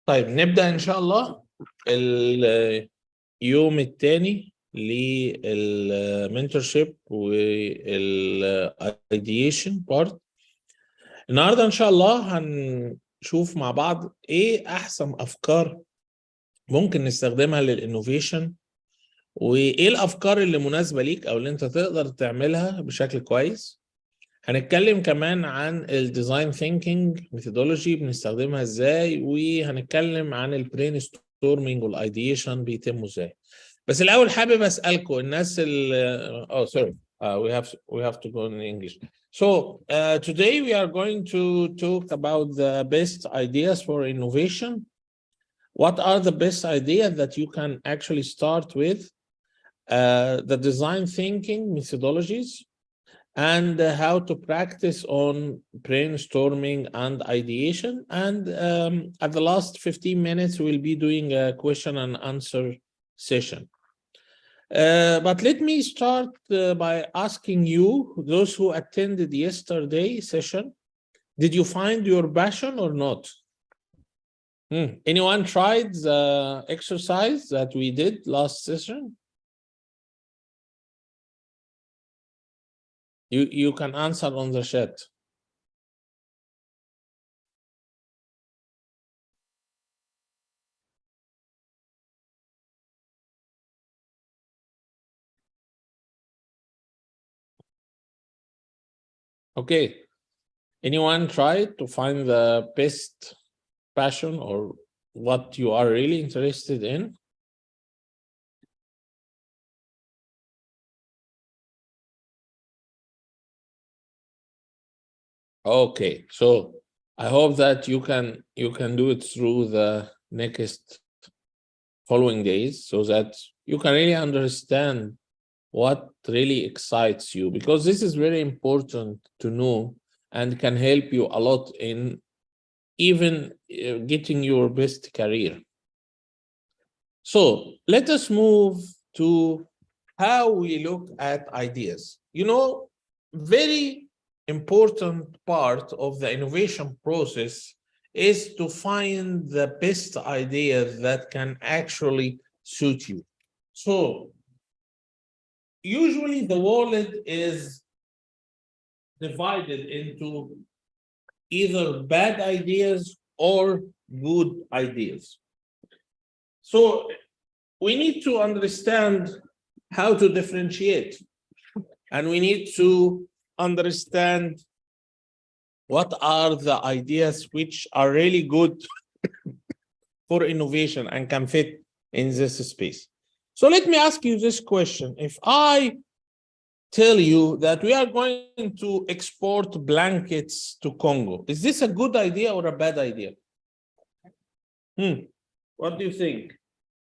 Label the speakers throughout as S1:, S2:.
S1: طيب نبدأ إن شاء الله اليوم الثاني للمنتورشيب والايديشن بارت. النهارده إن شاء الله هنشوف مع بعض إيه أحسن أفكار ممكن نستخدمها للإنوفيشن، وإيه الأفكار اللي مناسبة ليك أو اللي أنت تقدر تعملها بشكل كويس. هنتكلم كمان عن الديزاين ثينكينج ميثودولوجي بنستخدمها ازاي، وهنتكلم عن البرين ستورمينج والايديشن بيتموا ازاي. بس الاول حابب اسالكم الناس اللي sorry we have to go in English. So today we are going to talk about the best ideas for innovation. What are the best ideas that you can actually start with? The design thinking methodologies, and how to practice on brainstorming and ideation. And at the last 15 minutes, we'll be doing a question and answer session. But let me start by asking you, those who attended yesterday's session, did you find your passion or not? Anyone tried the exercise that we did last session? You can answer on the chat. Okay. Anyone tried to find the best passion or what you are really interested in? Okay, so I hope that you can do it through the next following days, so that you can really understand what really excites you, because this is very important to know and can help you a lot in even getting your best career. So let us move to how we look at ideas. You know, very important part of the innovation process is to find the best idea that can actually suit you. So usually the world is divided into either bad ideas or good ideas. So we need to understand how to differentiate, and we need to understand what are the ideas which are really good for innovation and can fit in this space. So let me ask you this question. If I tell you that we are going to export blankets to Congo, is this a good idea or a bad idea? What do you think?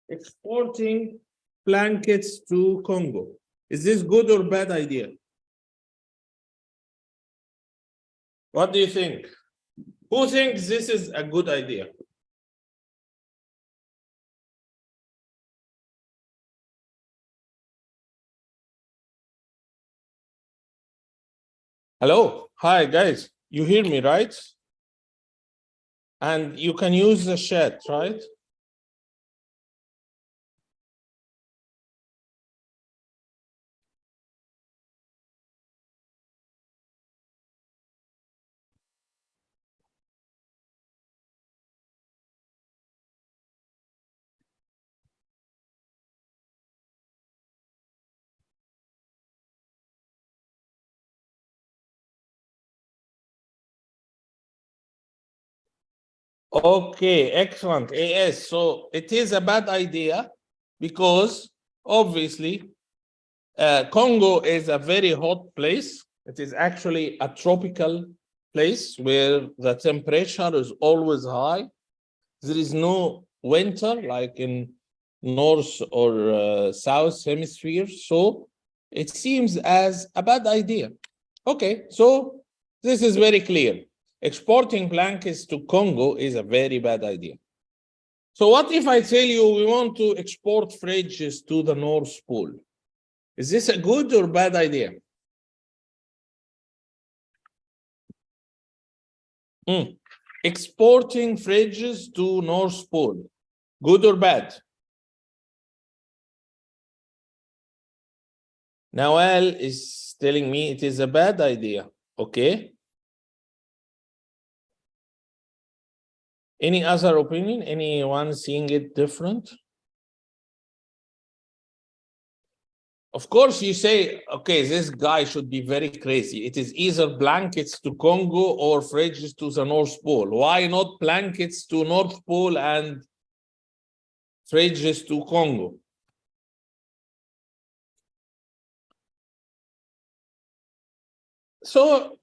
S1: Exporting blankets to Congo, is this good or bad idea? What do you think? Who thinks this is a good idea? Hello, hi guys, you hear me, right? And you can use the chat, right? Okay, excellent. Yes, so it is a bad idea because obviously Congo is a very hot place. It is actually a tropical place where the temperature is always high. There is no winter like in North or South Hemisphere. So it seems as a bad idea. Okay, so this is very clear. Exporting blankets to Congo is a very bad idea. So what if I tell you we want to export fridges to the North Pole? Is this a good or bad idea? Exporting fridges to North Pole, good or bad? Nawal is telling me it is a bad idea. Okay. Any other opinion? Anyone seeing it different? Of course, you say, okay, this guy should be very crazy. It is either blankets to Congo or fridges to the North Pole. Why not blankets to North Pole and fridges to Congo? So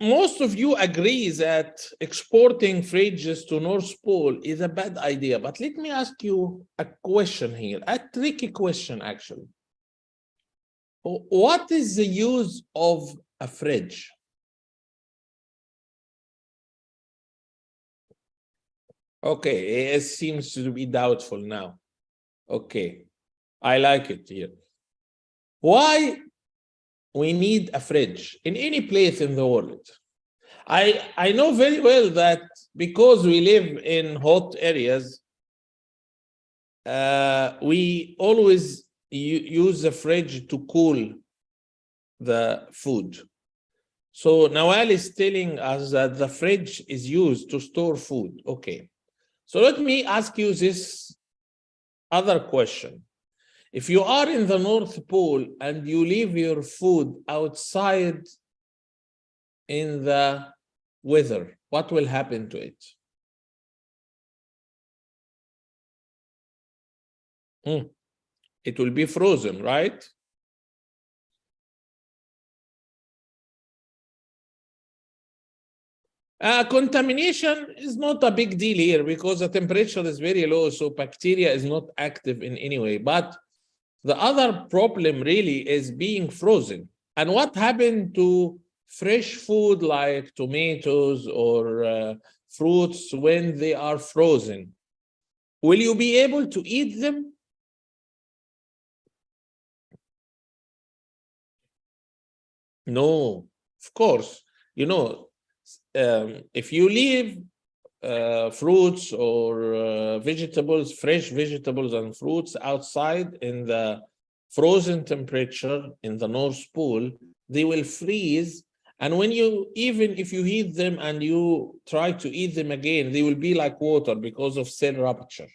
S1: most of you agree that exporting fridges to North Pole is a bad idea. But let me ask you a question here, a tricky question, actually. What is the use of a fridge? Okay, it seems to be doubtful now. Okay, I like it here. Why we need a fridge in any place in the world? I know very well that because we live in hot areas, we always use the fridge to cool the food. So Nawal is telling us that the fridge is used to store food. Okay. So let me ask you this other question. If you are in the North Pole and you leave your food outside in the weather, what will happen to it? It will be frozen, right? Contamination is not a big deal here because the temperature is very low, so bacteria is not active in any way. But the other problem really is being frozen. And what happened to fresh food like tomatoes or fruits when they are frozen? Will you be able to eat them? No, of course. You know, if you leave fruits or vegetables, fresh vegetables and fruits outside in the frozen temperature in the North Pole, they will freeze. And when you, even if you heat them and you try to eat them again, they will be like water because of cell rupture.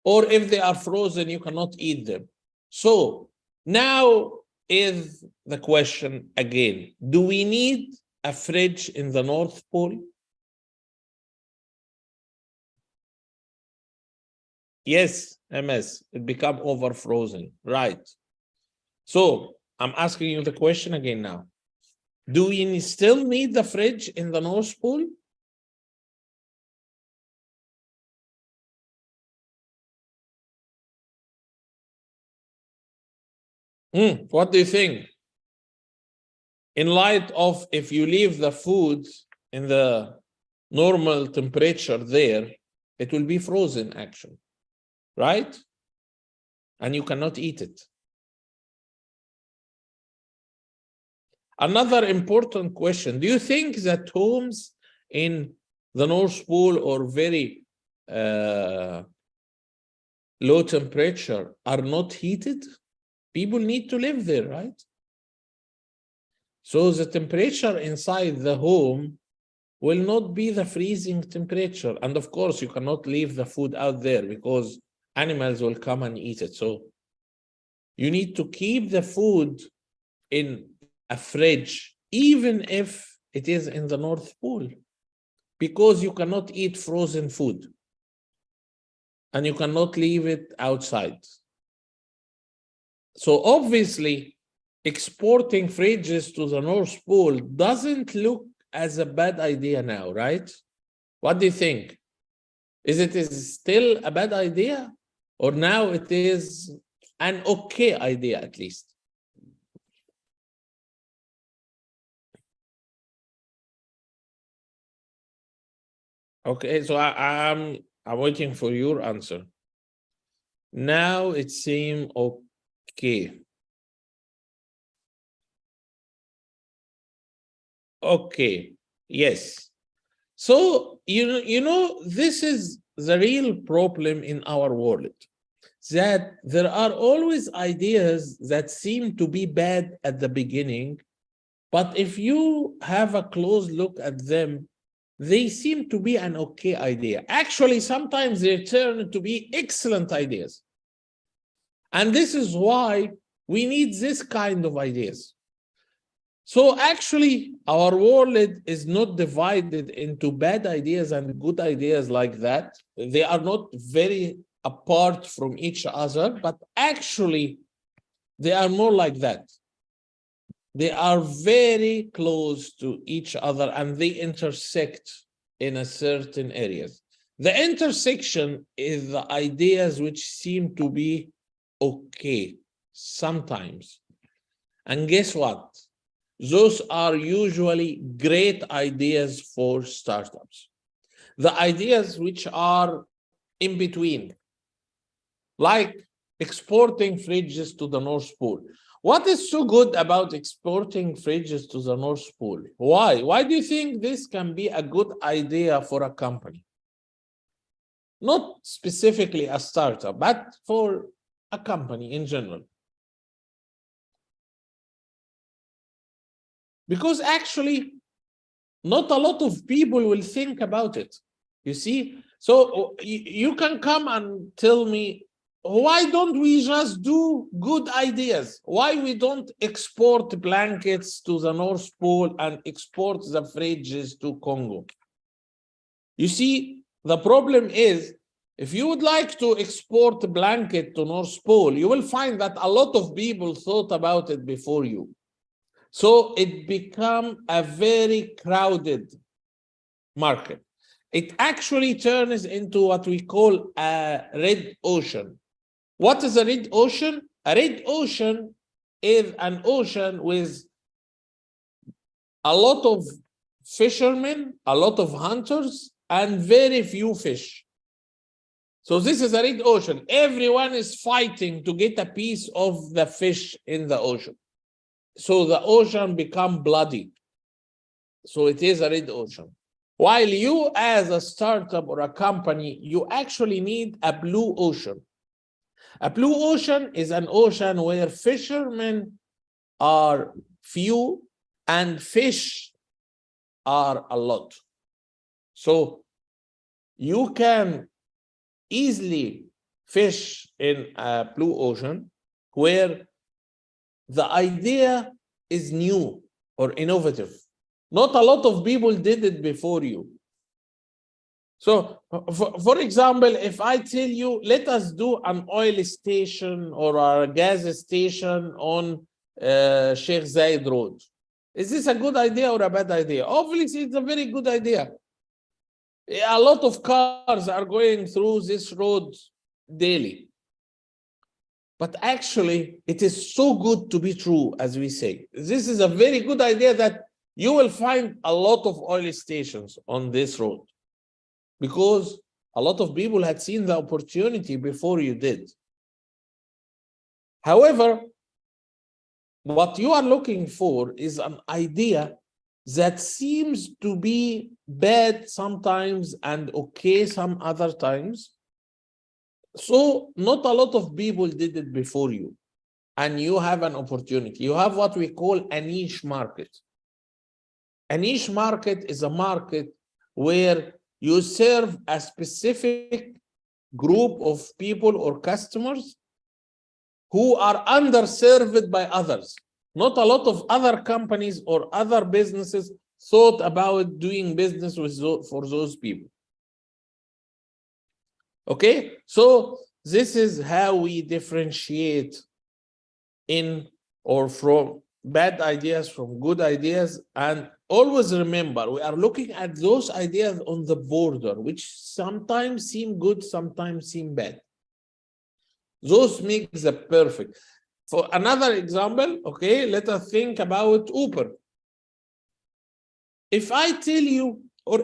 S1: Or if they are frozen, you cannot eat them. So now is the question again, do we need a fridge in the North Pole? Yes, MS, it become over frozen, right? So I'm asking you the question again now. Do we still need the fridge in the North Pole? What do you think? In light of if you leave the food in the normal temperature there, it will be frozen actually, right? And you cannot eat it. Another important question, do you think that homes in the North Pole or very low temperature are not heated? People need to live there, right? So the temperature inside the home will not be the freezing temperature. And of course, you cannot leave the food out there because animals will come and eat it. So you need to keep the food in a fridge, even if it is in the North Pole, because you cannot eat frozen food and you cannot leave it outside. So obviously, exporting fridges to the North Pole doesn't look as a bad idea now, right? What do you think? Is it still a bad idea? Or now it is an okay idea at least? Okay, so I'm waiting for your answer. Now it seems okay. Okay, yes. So, you know, this is the real problem in our world, that there are always ideas that seem to be bad at the beginning, but if you have a close look at them, they seem to be an okay idea. Actually, sometimes they turn to be excellent ideas. And this is why we need this kind of ideas. So actually, our world is not divided into bad ideas and good ideas like that. They are not very apart from each other, but actually, they are more like that. They are very close to each other and they intersect in a certain areas. The intersection is the ideas which seem to be okay sometimes. And guess what? Those are usually great ideas for startups. The ideas which are in between, like exporting fridges to the North Pole. What is so good about exporting fridges to the North Pole? Why? Why do you think this can be a good idea for a company? Not specifically a startup, but for a company in general. Because actually, not a lot of people will think about it. You see? So you can come and tell me, why don't we just do good ideas? Why we don't export blankets to the North Pole and export the fridges to Congo? You see, the problem is, if you would like to export a blanket to North Pole, you will find that a lot of people thought about it before you. So it became a very crowded market. It actually turns into what we call a red ocean. What is a red ocean? A red ocean is an ocean with a lot of fishermen, a lot of hunters, and very few fish. So this is a red ocean. Everyone is fighting to get a piece of the fish in the ocean. So the ocean become bloody. So it is a red ocean. While you as a startup or a company, you actually need a blue ocean. A blue ocean is an ocean where fishermen are few and fish are a lot. So you can easily fish in a blue ocean where the idea is new or innovative. Not a lot of people did it before you. So, for example, if I tell you, let us do an oil station or a gas station on Sheikh Zayed Road. Is this a good idea or a bad idea? Obviously, it's a very good idea. A lot of cars are going through this road daily. But actually, it is so good to be true, as we say. This is a very good idea that you will find a lot of oil stations on this road because a lot of people had seen the opportunity before you did. However, what you are looking for is an idea that seems to be bad sometimes and okay some other times. So not a lot of people did it before you, and you have an opportunity. You have what we call a niche market. A niche market is a market where you serve a specific group of people or customers who are underserved by others. Not a lot of other companies or other businesses thought about doing business with for those people. Okay, so this is how we differentiate in or from bad ideas, from good ideas. And always remember, we are looking at those ideas on the border, which sometimes seem good, sometimes seem bad. Those make the perfect. For another example, okay, let us think about Uber. If I tell you, or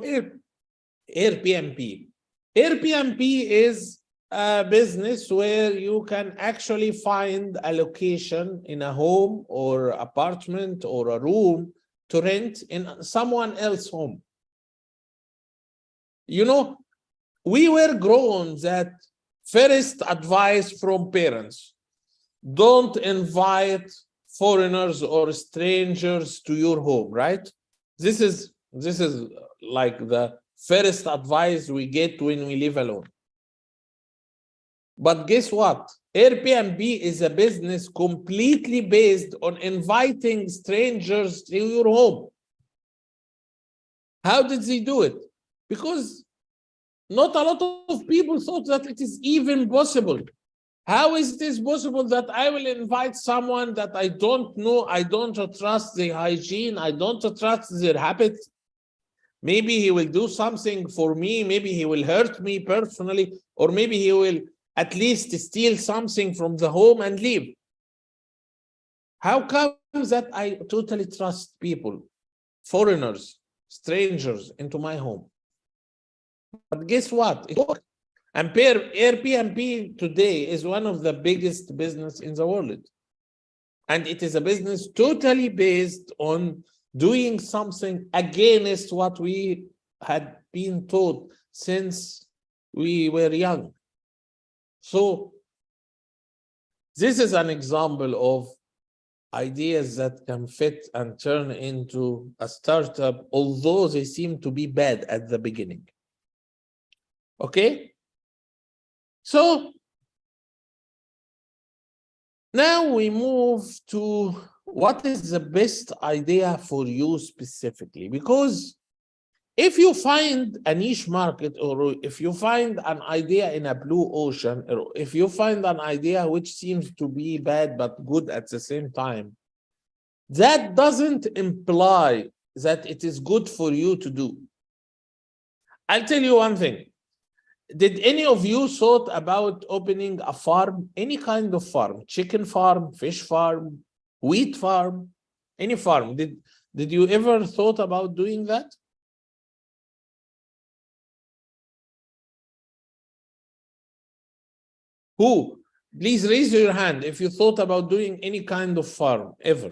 S1: Airbnb. Airbnb is a business where you can actually find a location in a home or apartment or a room to rent in someone else's home. You know, we were grown that first advice from parents, don't invite foreigners or strangers to your home, right? This is like the first advice we get when we live alone. But guess what? Airbnb is a business completely based on inviting strangers to your home. How did they do it? Because not a lot of people thought that it is even possible. How is this possible that I will invite someone that I don't know, I don't trust their hygiene, I don't trust their habits? Maybe he will do something for me, maybe he will hurt me personally, or maybe he will at least steal something from the home and leave. How comes that I totally trust people, foreigners, strangers into my home? But guess what? And Airbnb today is one of the biggest business in the world. And it is a business totally based on doing something against what we had been taught since we were young. So this is an example of ideas that can fit and turn into a startup, although they seem to be bad at the beginning. Okay? So now we move to what is the best idea for you specifically, because if you find a niche market, or if you find an idea in a blue ocean, or if you find an idea which seems to be bad but good at the same time, that doesn't imply that it is good for you to do. I'll tell you one thing. Did any of you thought about opening a farm, any kind of farm, chicken farm, fish farm, wheat farm, any farm? Did you ever thought about doing that? Who? Please raise your hand if you thought about doing any kind of farm ever.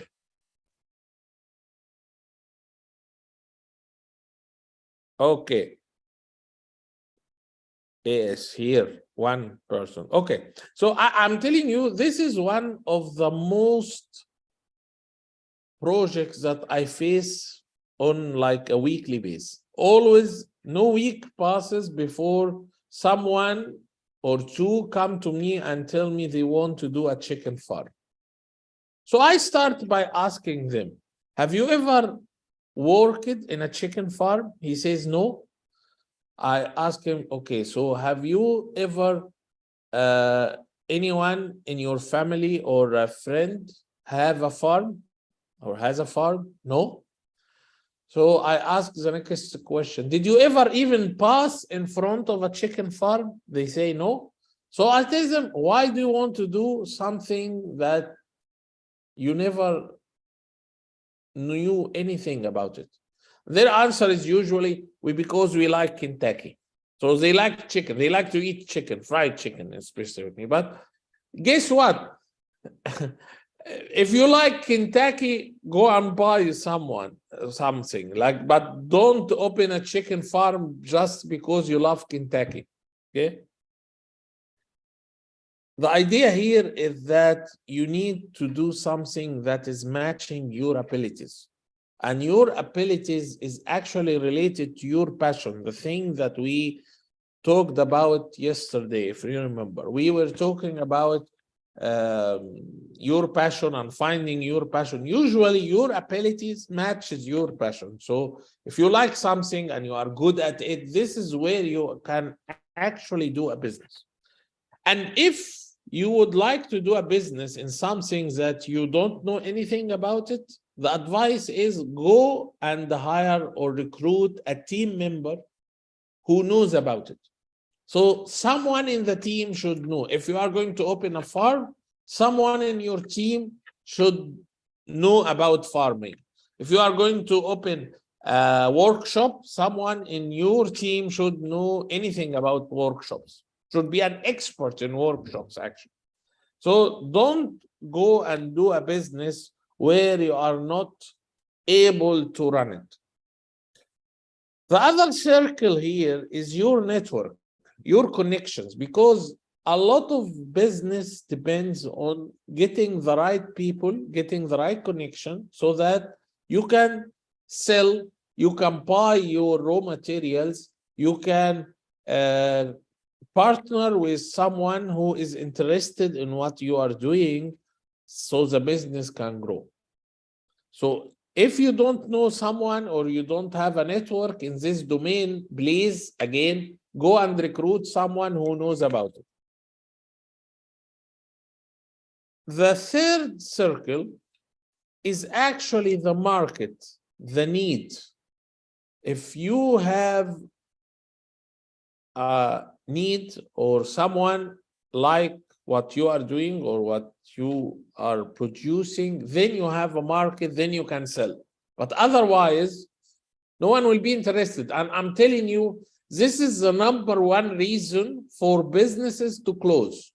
S1: Okay. Yes, here, one person. Okay. So I'm telling you, this is one of the most projects that I face on like a weekly basis. Always, no week passes before someone or two come to me and tell me they want to do a chicken farm. So I start by asking them, have you ever worked in a chicken farm? He says no. I ask him, okay, so have you ever, anyone in your family or a friend have a farm or has a farm? No. So I ask the next question, did you ever even pass in front of a chicken farm? They say no. So I tell them, why do you want to do something that you never knew anything about it? Their answer is usually because we like Kentucky. So they like chicken. They like to eat chicken, fried chicken especially. But guess what? If you like Kentucky, go and buy something. But don't open a chicken farm just because you love Kentucky. Okay? The idea here is that you need to do something that is matching your abilities. And your abilities is actually related to your passion, the thing that we talked about yesterday, if you remember. We were talking about your passion and finding your passion. Usually your abilities matches your passion. So if you like something and you are good at it, this is where you can actually do a business. And if you would like to do a business in something that you don't know anything about it, the advice is go and hire or recruit a team member who knows about it. So someone in the team should know. If you are going to open a farm, someone in your team should know about farming. If you are going to open a workshop, someone in your team should know anything about workshops, should be an expert in workshops, actually. So don't go and do a business where you are not able to run it. The other circle here is your network, your connections, because a lot of business depends on getting the right people, getting the right connection, so that you can sell, you can buy your raw materials, you can partner with someone who is interested in what you are doing, so the business can grow. So if you don't know someone or you don't have a network in this domain, please, again, go and recruit someone who knows about it. The third circle is actually the market, the need. If you have a need or someone like what you are doing or what you are producing, then you have a market, then you can sell. But otherwise, no one will be interested. And I'm telling you, this is the number one reason for businesses to close.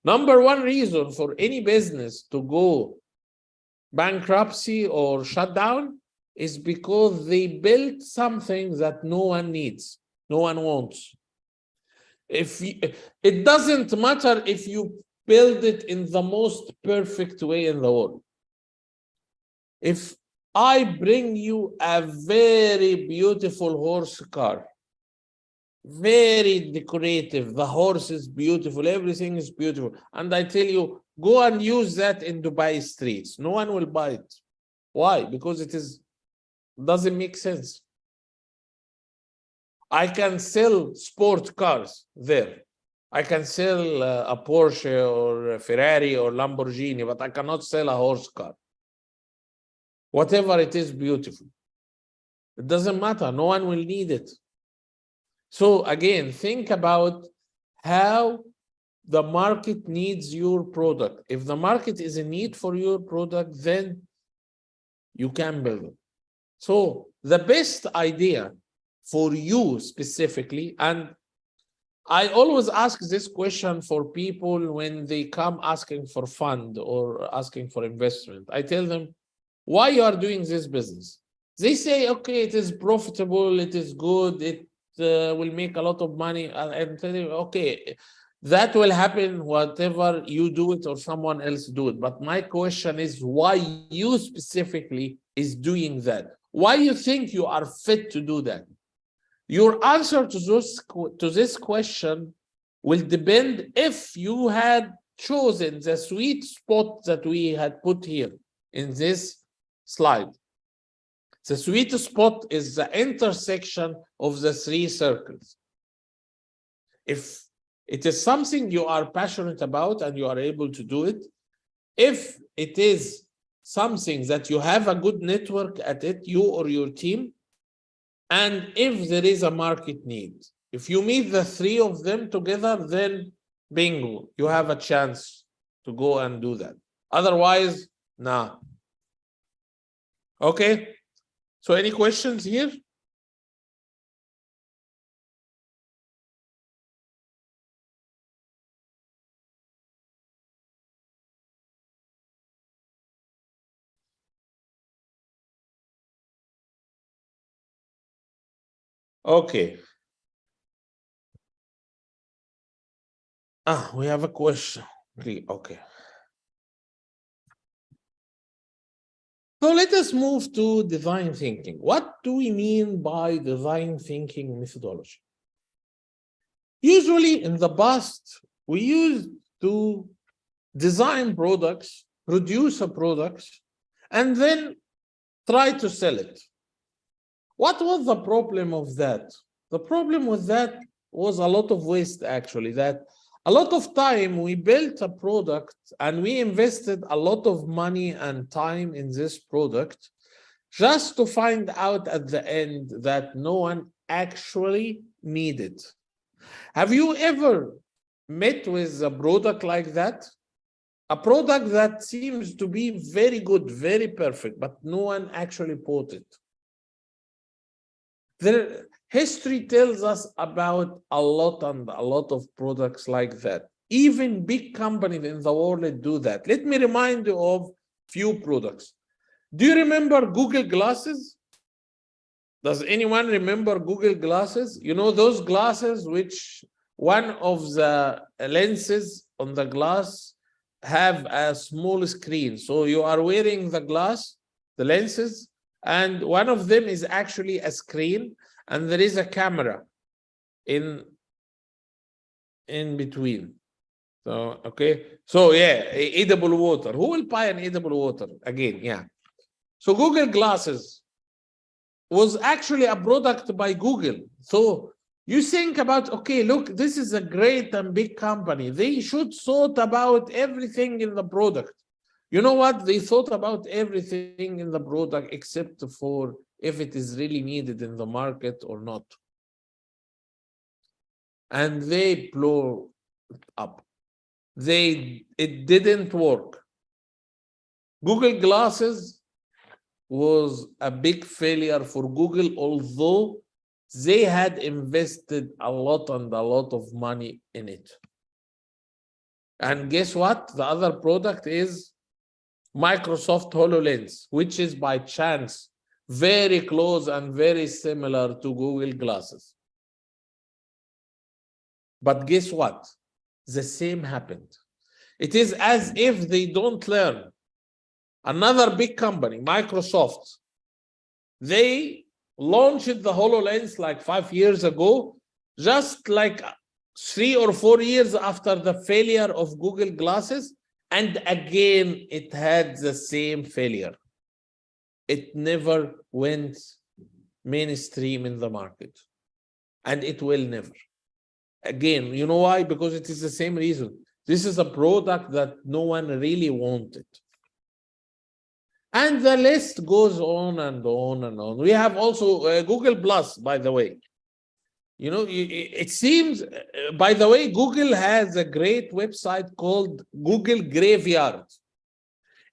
S1: Number one reason for any business to go bankruptcy or shut down is because they built something that no one needs, no one wants. It doesn't matter if you build it in the most perfect way in the world. If I bring you a very beautiful horse car, very decorative, the horse is beautiful, everything is beautiful, and I tell you, go and use that in Dubai streets, no one will buy it. Why? Because it doesn't make sense. I can sell sport cars there. I can sell a Porsche or a Ferrari or Lamborghini, but I cannot sell a horse car. Whatever it is, beautiful. It doesn't matter. No one will need it. So again, think about how the market needs your product. If the market is in need for your product, then you can build it. So the best idea for you specifically, and I always ask this question for people when they come asking for fund or asking for investment. I tell them, why you are doing this business? They say, okay, it is profitable, it is good, it will make a lot of money. I'm telling you, okay, that will happen whatever you do it or someone else do it. But my question is why you specifically is doing that? Why you think you are fit to do that? Your answer to this question will depend if you had chosen the sweet spot that we had put here in this slide. The sweet spot is the intersection of the three circles. If it is something you are passionate about and you are able to do it, if it is something that you have a good network at it, you or your team, and if there is a market need, if you meet the three of them together, then bingo, you have a chance to go and do that. Otherwise, nah. Okay, so any questions here? Okay. We have a question. Okay. So let us move to design thinking. What do we mean by design thinking methodology? Usually in the past, we used to design products, produce a product, and then try to sell it. What was the problem of that? The problem with that was a lot of waste, actually, that A lot of time we built a product and we invested a lot of money and time in this product just to find out at the end that no one actually needed. Have you ever met with a product like that? A product that seems to be very good, very perfect, but no one actually bought it. The history tells us about a lot of products like that. Even big companies in the world do that. Let me remind you of few products. Do you remember Google Glasses? Does anyone remember Google Glasses? You know those glasses which one of the lenses on the glass have a small screen. So you are wearing the glass, the lenses, and one of them is actually a screen, and there is a camera in between. So, okay. So yeah, edible water. Who will buy an edible water? Again, yeah. So Google Glasses was actually a product by Google. So you think about, okay, look, this is a great and big company. They should thought about everything in the product. You know what? They thought about everything in the product except for if it is really needed in the market or not. And they blew up. It didn't work. Google Glasses was a big failure for Google, although they had invested a lot of money in it. And guess what? The other product is Microsoft HoloLens, which is by chance very close and very similar to Google Glasses. But guess what? The same happened. It is as if they don't learn. Another big company, Microsoft, they launched the HoloLens like 5 years ago, just like 3 or 4 years after the failure of Google Glasses. And again, it had the same failure. It never went mainstream in the market. And it will never. Again, you know why? Because it is the same reason. This is a product that no one really wanted. And the list goes on and on and on. We have also Google Plus, by the way. You know, it seems, by the way, Google has a great website called Google Graveyard.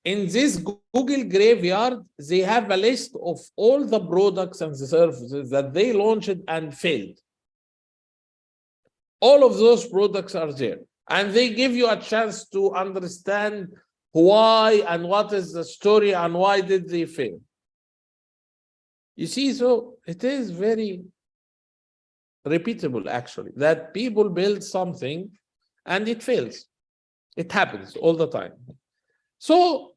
S1: In this Google Graveyard, they have a list of all the products and the services that they launched and failed. All of those products are there. And they give you a chance to understand why and what is the story and why did they fail. You see, so it is very repeatable, actually, that people build something and it fails. It happens all the time. So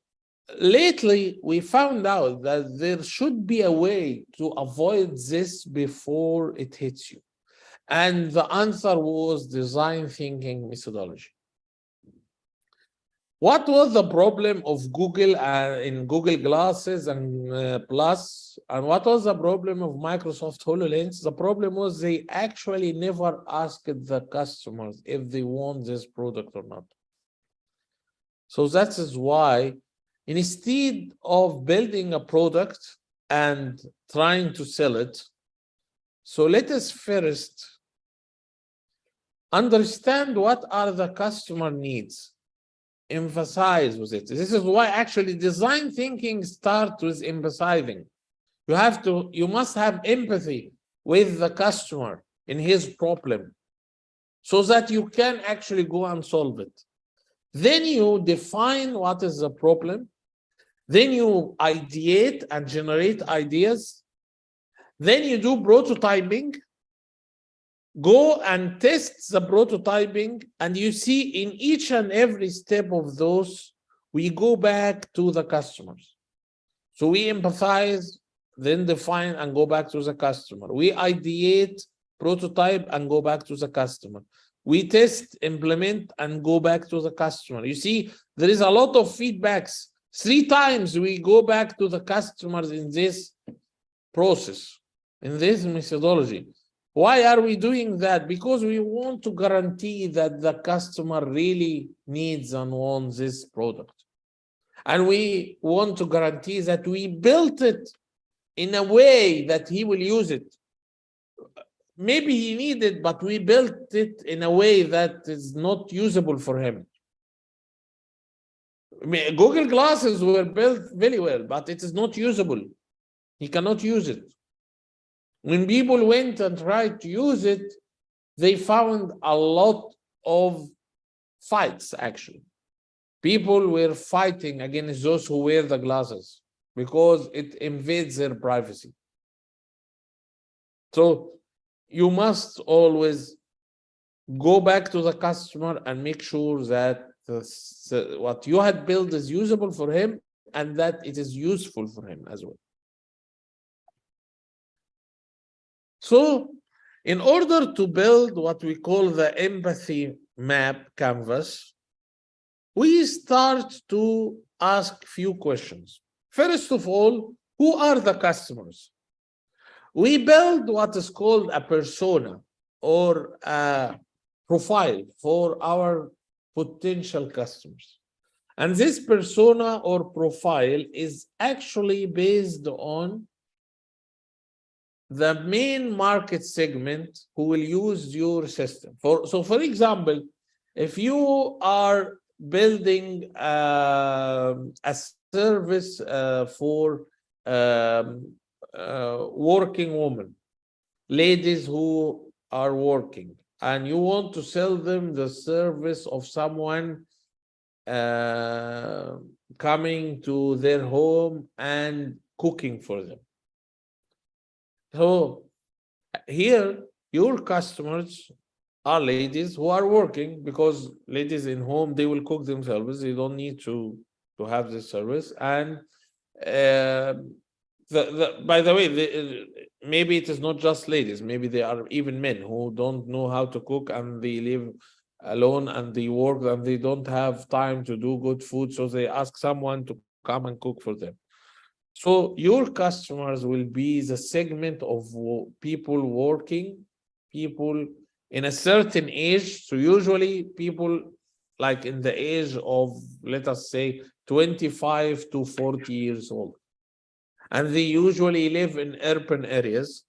S1: lately, we found out that there should be a way to avoid this before it hits you. And the answer was design thinking methodology. What was the problem of Google in Google Glasses and Plus? And what was the problem of Microsoft HoloLens? The problem was they actually never asked the customers if they want this product or not. So that is why instead of building a product and trying to sell it, so let us first understand what are the customer needs. Emphasize with it. This is why actually design thinking starts with emphasizing. You must have empathy with the customer in his problem so that you can actually go and solve it. Then you define what is the problem. Then you ideate and generate ideas. Then you do prototyping. Go and test the prototyping, and you see in each and every step of those, we go back to the customers. So we empathize, then define and go back to the customer. We ideate, prototype and go back to the customer. We test, implement and go back to the customer. You see, there is a lot of feedbacks. 3 times we go back to the customers in this process, in this methodology. Why are we doing that? Because we want to guarantee that the customer really needs and wants this product. And we want to guarantee that we built it in a way that he will use it. Maybe he needs it, but we built it in a way that is not usable for him. Google Glasses were built very well, but it is not usable. He cannot use it. When people went and tried to use it, they found a lot of fights, actually. People were fighting against those who wear the glasses because it invades their privacy. So you must always go back to the customer and make sure that what you had built is usable for him and that it is useful for him as well. So in order to build what we call the empathy map canvas, we start to ask few questions. First of all, who are the customers? We build what is called a persona or a profile for our potential customers. And this persona or profile is actually based on the main market segment who will use your system. So for example, if you are building a service for working women, ladies who are working, and you want to sell them the service of someone coming to their home and cooking for them. So here, your customers are ladies who are working, because ladies in home, they will cook themselves. They don't need to have this service. And by the way, maybe it is not just ladies. Maybe they are even men who don't know how to cook and they live alone and they work and they don't have time to do good food. So they ask someone to come and cook for them. So your customers will be the segment of people working, people in a certain age. So usually people like in the age of, let us say, 25 to 40 years old. And they usually live in urban areas.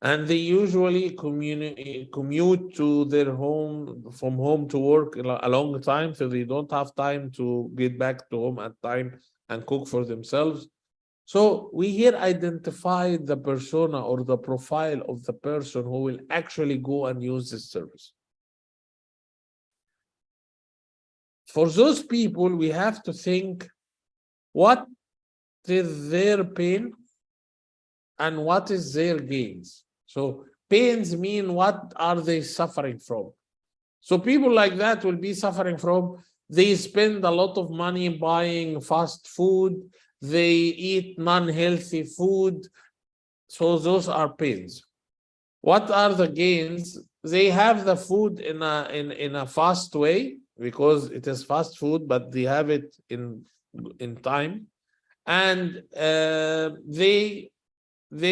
S1: And they usually commute to their home, from home to work a long time. So they don't have time to get back to home at time and cook for themselves. So we here identify the persona or the profile of the person who will actually go and use this service. For those people, we have to think what is their pain and what is their gains. So pains mean what are they suffering from? So people like that will be suffering from, they spend a lot of money buying fast food, they eat non-healthy food. So those are pains. What are the gains? They have the food in a fast way because it is fast food, but they have it in time. And they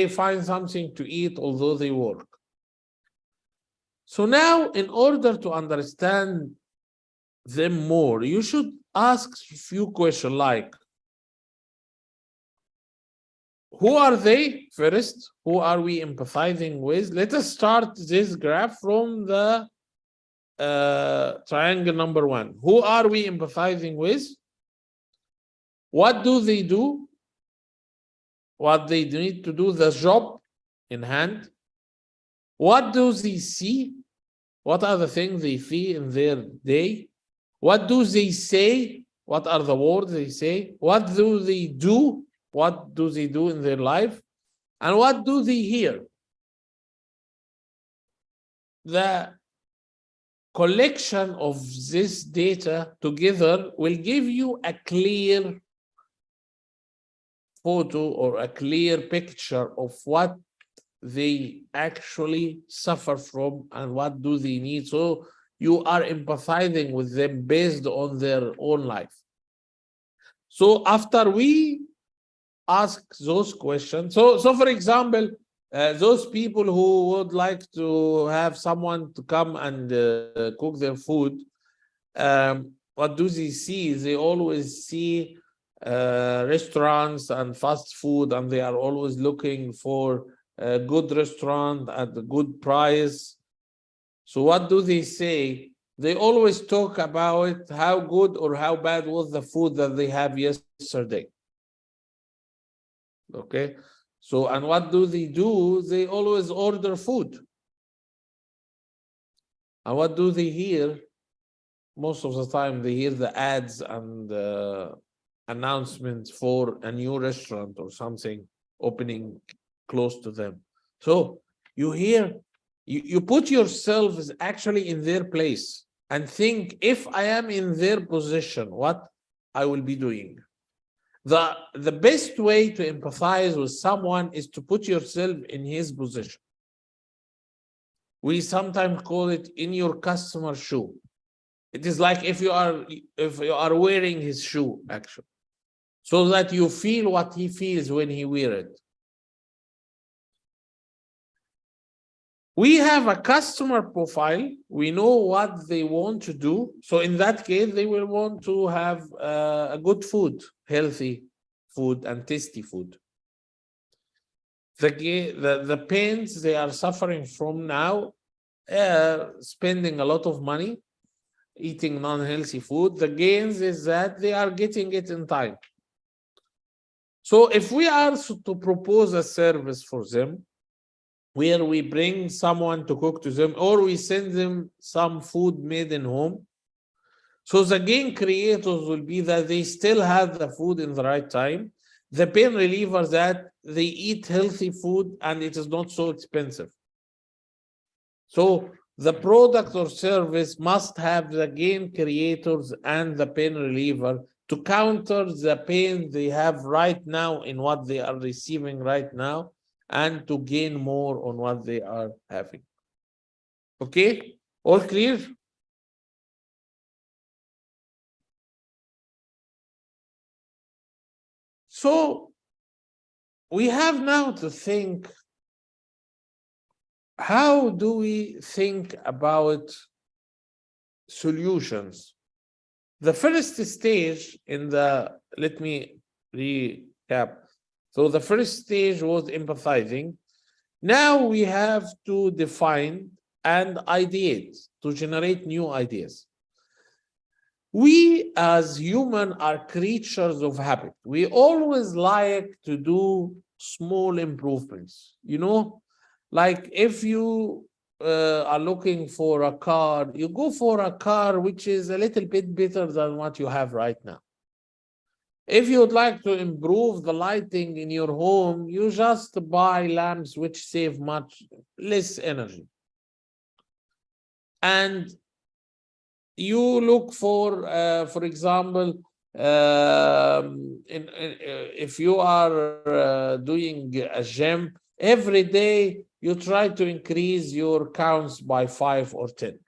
S1: find something to eat although they work. So now, in order to understand them more, you should ask a few questions like, who are they first? Who are we empathizing with? Let us start this graph from the triangle number 1. Who are we empathizing with? What do they do? What they need to do, the job in hand. What do they see? What are the things they see in their day? What do they say? What are the words they say? What do they do? What do they do in their life? And what do they hear? The collection of this data together will give you a clear photo or a clear picture of what they actually suffer from and what do they need. So you are empathizing with them based on their own life. So after we ask those questions, so for example, those people who would like to have someone to come and cook their food, what do they see? They always see restaurants and fast food, and they are always looking for a good restaurant at a good price. So what do they say? They always talk about how good or how bad was the food that they have yesterday. Okay, so and what do? They always order food. And what do they hear? Most of the time they hear the ads and announcements for a new restaurant or something opening close to them. So you hear, you put yourself actually in their place and think, if I am in their position, what I will be doing. The best way to empathize with someone is to put yourself in his position. We sometimes call it in your customer's shoe. It is like if you are wearing his shoe, actually, so that you feel what he feels when he wears it. We have a customer profile. We know what they want to do. So in that case, they will want to have a good food, healthy food, and tasty food. The pains they are suffering from now, spending a lot of money, eating non-healthy food. The gains is that they are getting it in time. So if we are to propose a service for them, where we bring someone to cook to them, or we send them some food made in home, so the gain creators will be that they still have the food in the right time. The pain reliever that they eat healthy food and it is not so expensive. So the product or service must have the gain creators and the pain reliever to counter the pain they have right now in what they are receiving right now, and to gain more on what they are having. Okay, all clear? So we have now to think, how do we think about solutions? The first stage in the, let me recap. So the first stage was empathizing. Now we have to define and ideate, to generate new ideas. We as humans are creatures of habit. We always like to do small improvements. You know, like if you are looking for a car, you go for a car which is a little bit better than what you have right now. If you would like to improve the lighting in your home, you just buy lamps which save much less energy. And you look for example, if you are doing a gym, every day you try to increase your counts by 5 or 10.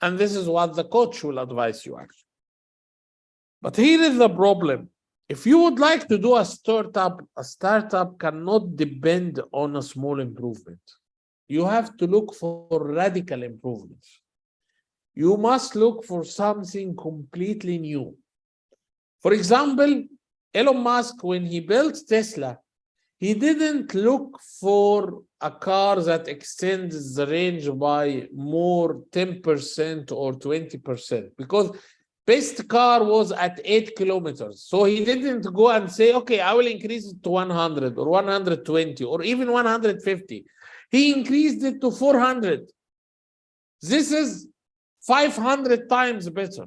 S1: And this is what the coach will advise you, actually. But here is the problem. If you would like to do a startup cannot depend on a small improvement. You have to look for radical improvements. You must look for something completely new. For example, Elon Musk, when he built Tesla, he didn't look for a car that extends the range by more 10% or 20%, because best car was at 8 kilometers. So he didn't go and say, okay, I will increase it to 100 or 120 or even 150. He increased it to 400. This is 500 times better.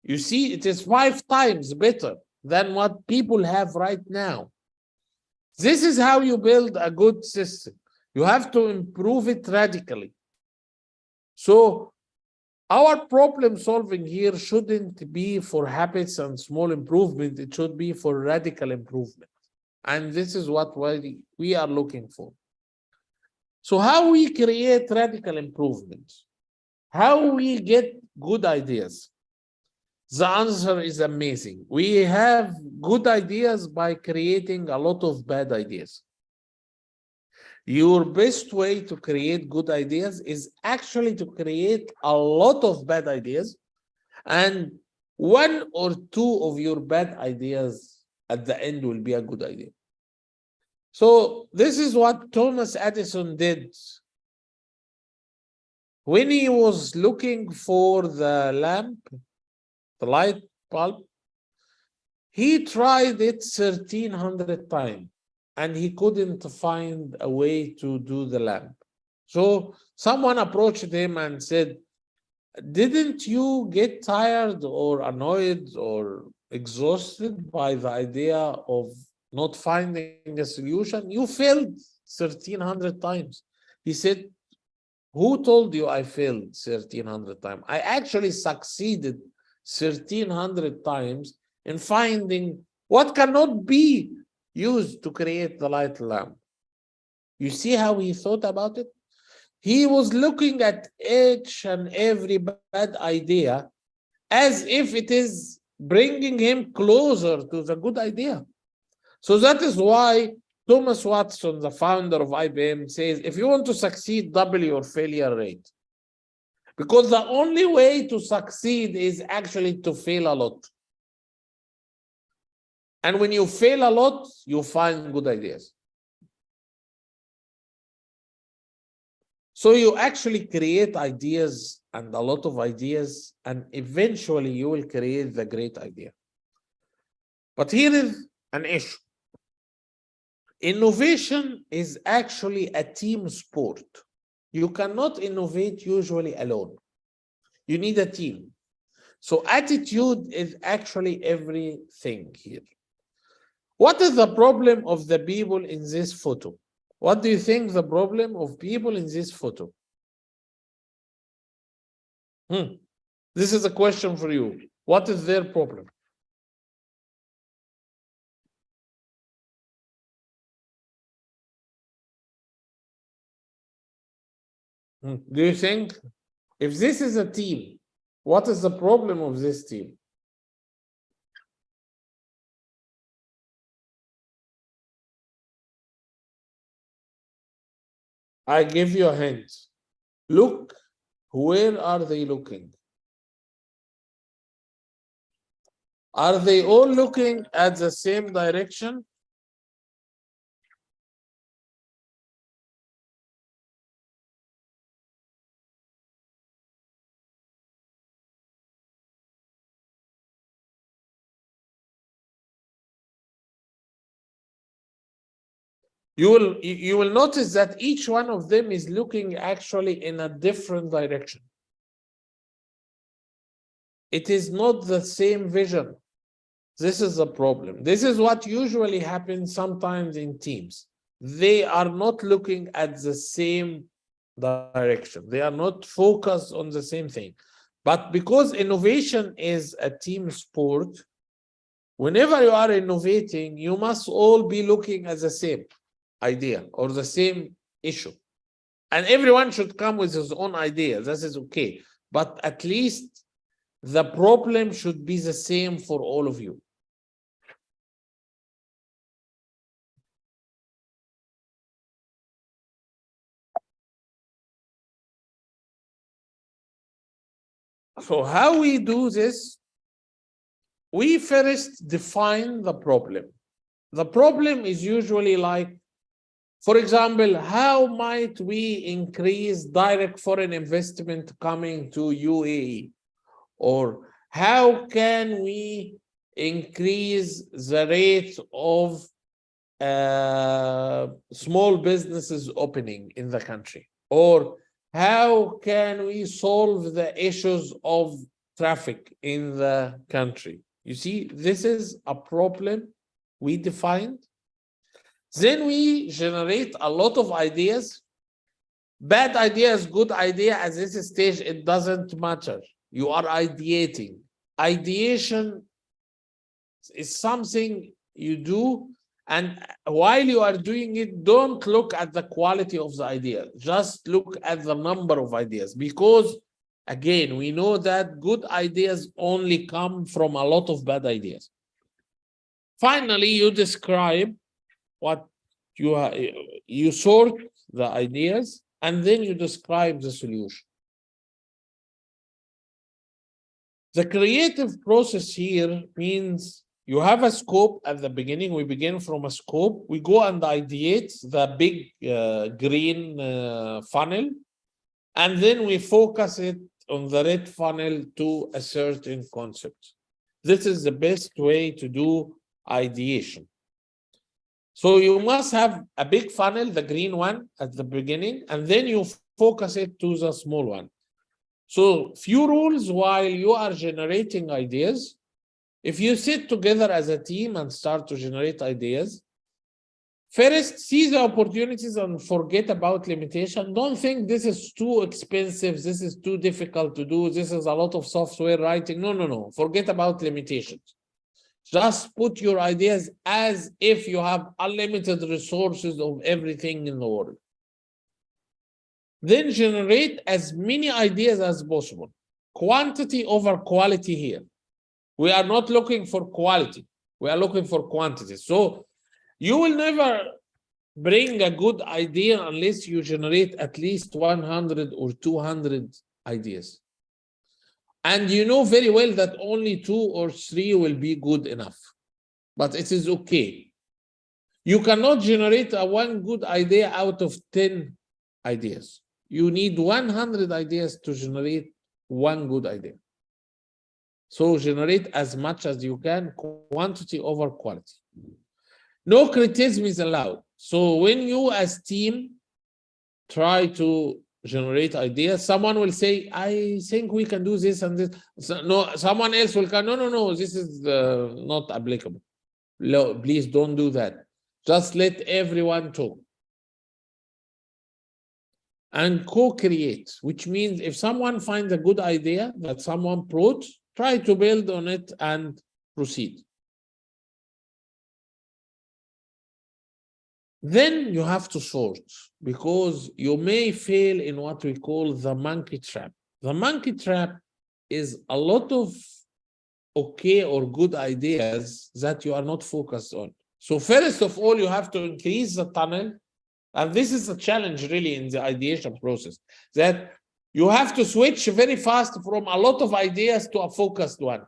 S1: You see, it is 5 times better than what people have right now. This is how you build a good system. You have to improve it radically. So our problem solving here shouldn't be for habits and small improvement. It should be for radical improvement. And this is what we are looking for. So how we create radical improvements? How we get good ideas? The answer is amazing. We have good ideas by creating a lot of bad ideas. Your best way to create good ideas is actually to create a lot of bad ideas, and one or two of your bad ideas at the end will be a good idea. So this is what Thomas Edison did when he was looking for the lamp, the light bulb. He tried it 1,300 times and he couldn't find a way to do the lamp. So someone approached him and said, didn't you get tired or annoyed or exhausted by the idea of not finding a solution? You failed 1,300 times. He said, who told you I failed 1,300 times? I actually succeeded 1,300 times in finding what cannot be used to create the light lamp. You see how he thought about it? He was looking at each and every bad idea as if it is bringing him closer to the good idea. So that is why Thomas Watson, the founder of IBM, says, if you want to succeed, double your failure rate. Because the only way to succeed is actually to fail a lot. And when you fail a lot, you find good ideas. So you actually create ideas and a lot of ideas, and eventually you will create the great idea. But here is an issue. Innovation is actually a team sport. You cannot innovate usually alone. You need a team. So attitude is actually everything here. What is the problem of the people in this photo? What do you think the problem of people in this photo? This is a question for you. What is their problem? Do you think if this is a team, what is the problem of this team? I give you a hint. Look, where are they looking? Are they all looking at the same direction? You will notice that each one of them is looking actually in a different direction. It is not the same vision. This is the problem. This is what usually happens sometimes in teams. They are not looking at the same direction. They are not focused on the same thing. But because innovation is a team sport, whenever you are innovating, you must all be looking at the same idea or the same issue. And everyone should come with his own idea. This is okay. But at least the problem should be the same for all of you. So how we do this? We first define the problem. The problem is usually like, for example, how might we increase direct foreign investment coming to UAE? Or how can we increase the rate of small businesses opening in the country? Or how can we solve the issues of traffic in the country? You see, this is a problem we defined. Then we generate a lot of ideas. Bad ideas, good idea, at this stage, it doesn't matter. You are ideating. Ideation is something you do, and while you are doing it, don't look at the quality of the idea. Just look at the number of ideas, because again, we know that good ideas only come from a lot of bad ideas. Finally, you describe what you sort the ideas, and then you describe the solution. The creative process here means you have a scope at the beginning. We begin from a scope. We go and ideate the big green funnel, and then we focus it on the red funnel to a certain concept. This is the best way to do ideation. So you must have a big funnel, the green one at the beginning, and then you focus it to the small one. So few rules while you are generating ideas. If you sit together as a team and start to generate ideas, first, see the opportunities and forget about limitation. Don't think this is too expensive, this is too difficult to do, this is a lot of software writing. No. Forget about limitations. Just put your ideas as if you have unlimited resources of everything in the world. Then generate as many ideas as possible. Quantity over quality here. We are not looking for quality. We are looking for quantity. So you will never bring a good idea unless you generate at least 100 or 200 ideas. And you know very well that only 2 or 3 will be good enough. But it is okay. You cannot generate one good idea out of 10 ideas. You need 100 ideas to generate one good idea. So generate as much as you can, quantity over quality. No criticism is allowed. So when you as team try to generate ideas, someone will say, I think we can do this and this. So, no, someone else will come, no, this is not applicable. No, please don't do that. Just let everyone talk. And co-create, which means if someone finds a good idea that someone brought, try to build on it and proceed. Then you have to sort, because you may fail in what we call the monkey trap. The monkey trap is a lot of okay or good ideas that you are not focused on. So first of all, you have to increase the tunnel. And this is a challenge really in the ideation process, that you have to switch very fast from a lot of ideas to a focused one.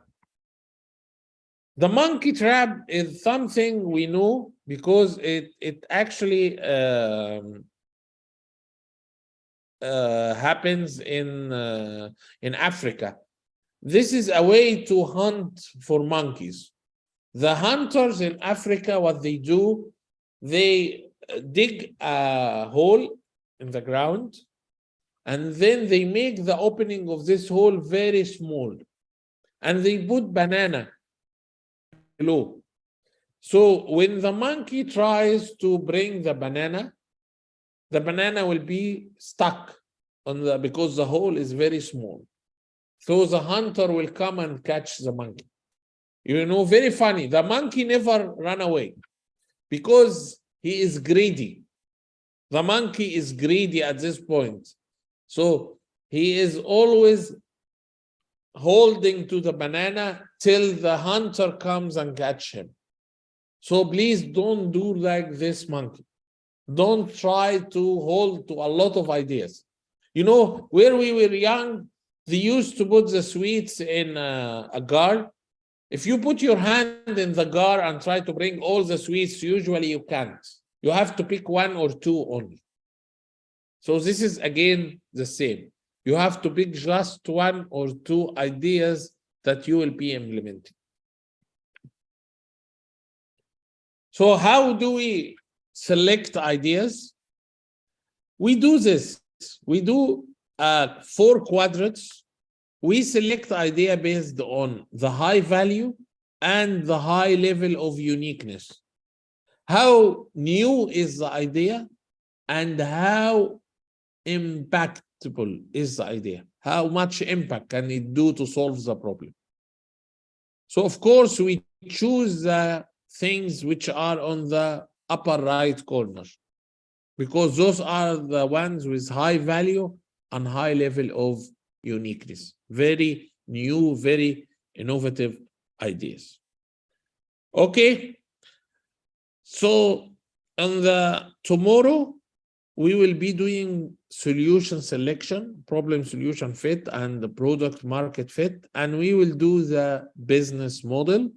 S1: The monkey trap is something we know because it actually happens in Africa. This is a way to hunt for monkeys. The hunters in Africa, what they do, they dig a hole in the ground, and then they make the opening of this hole very small, and they put banana below. So when the monkey tries to bring the banana will be stuck on because the hole is very small. So the hunter will come and catch the monkey. You know, very funny. The monkey never ran away because he is greedy. The monkey is greedy at this point. So he is always holding to the banana till the hunter comes and catch him. So please don't do like this monkey. Don't try to hold to a lot of ideas. You know, where we were young, they used to put the sweets in a jar. If you put your hand in the jar and try to bring all the sweets, usually you can't. You have to pick 1 or 2 only. So this is again the same. You have to pick just 1 or 2 ideas that you will be implementing. So how do we select ideas? We do this. We do 4 quadrants. We select idea based on the high value and the high level of uniqueness. How new is the idea and how impactful is the idea? How much impact can it do to solve the problem? So of course, we choose the things which are on the upper right corner, because those are the ones with high value and high level of uniqueness. Very new, very innovative ideas. Okay. So on the tomorrow, we will be doing solution selection, problem solution fit, and the product market fit, and we will do the business model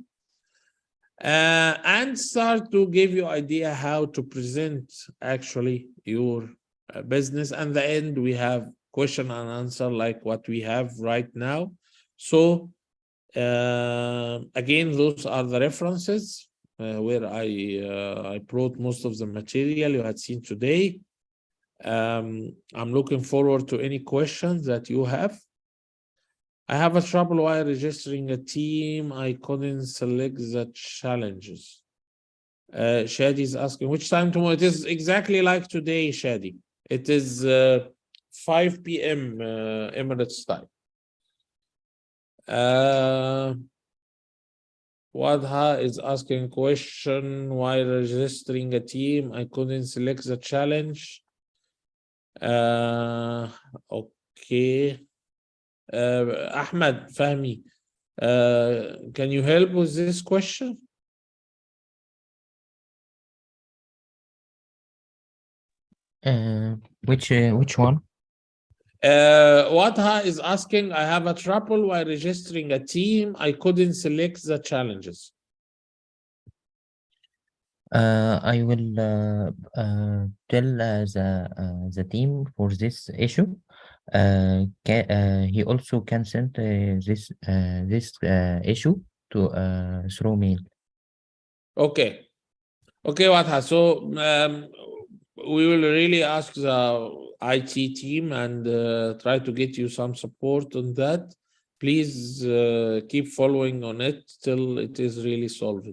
S1: and start to give you idea how to present actually your business. And the end, we have question and answer like what we have right now. So again, those are the references where I brought most of the material you had seen today. I'm looking forward to any questions that you have. I have a trouble while registering a team. I couldn't select the challenges. Shadi is asking, which time tomorrow? It is exactly like today, Shadi. It is 5 p.m. Emirates time. Wadha is asking question while registering a team. I couldn't select the challenge. Okay. Ahmed Fahmi, can you help with this question?
S2: Which one?
S1: Wadha is asking, I have a trouble while registering a team. I couldn't select the challenges.
S2: I will tell the team for this issue. He also can send this issue to through mail.
S1: Okay, Wadha. So we will really ask the IT team and try to get you some support on that. Please keep following on it till it is really solved.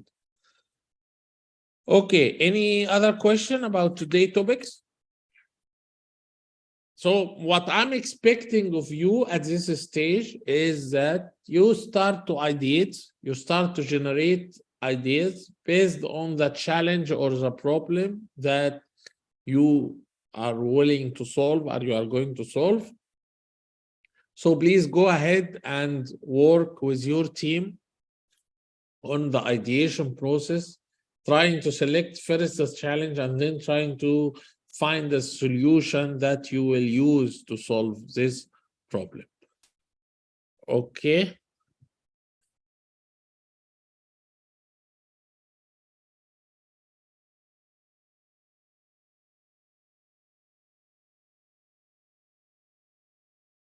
S1: Okay, any other question about today's topics? So what I'm expecting of you at this stage is that you start to ideate, you start to generate ideas based on the challenge or the problem that you are willing to solve or you are going to solve. So please go ahead and work with your team on the ideation process, trying to select first the challenge and then trying to find a solution that you will use to solve this problem. Okay.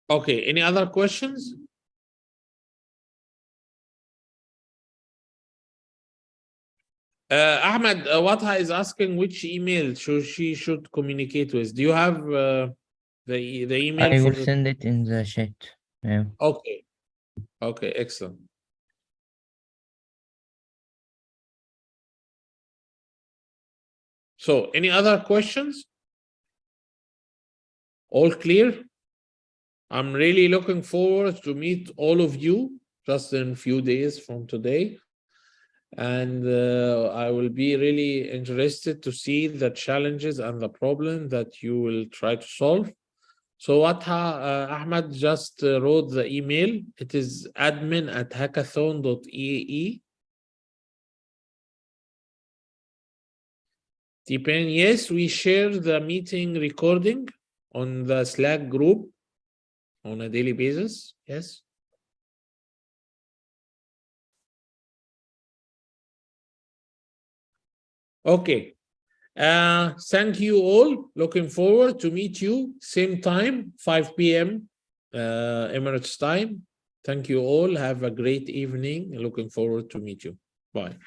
S1: Okay, any other questions? Ahmed, Watha is asking which email she should communicate with. Do you have the email?
S2: I will send it in the chat. Yeah.
S1: Okay. Okay, excellent. So, any other questions? All clear? I'm really looking forward to meet all of you just in a few days from today. And I will be really interested to see the challenges and the problem that you will try to solve. So what Ahmed just wrote the email. It is admin@hackathon.ee. Tipen, yes, we share the meeting recording on the Slack group on a daily basis. Yes. Okay. Thank you all. Looking forward to meet you same time, 5 p.m. Emirates time. Thank you all. Have a great evening. Looking forward to meet you. Bye.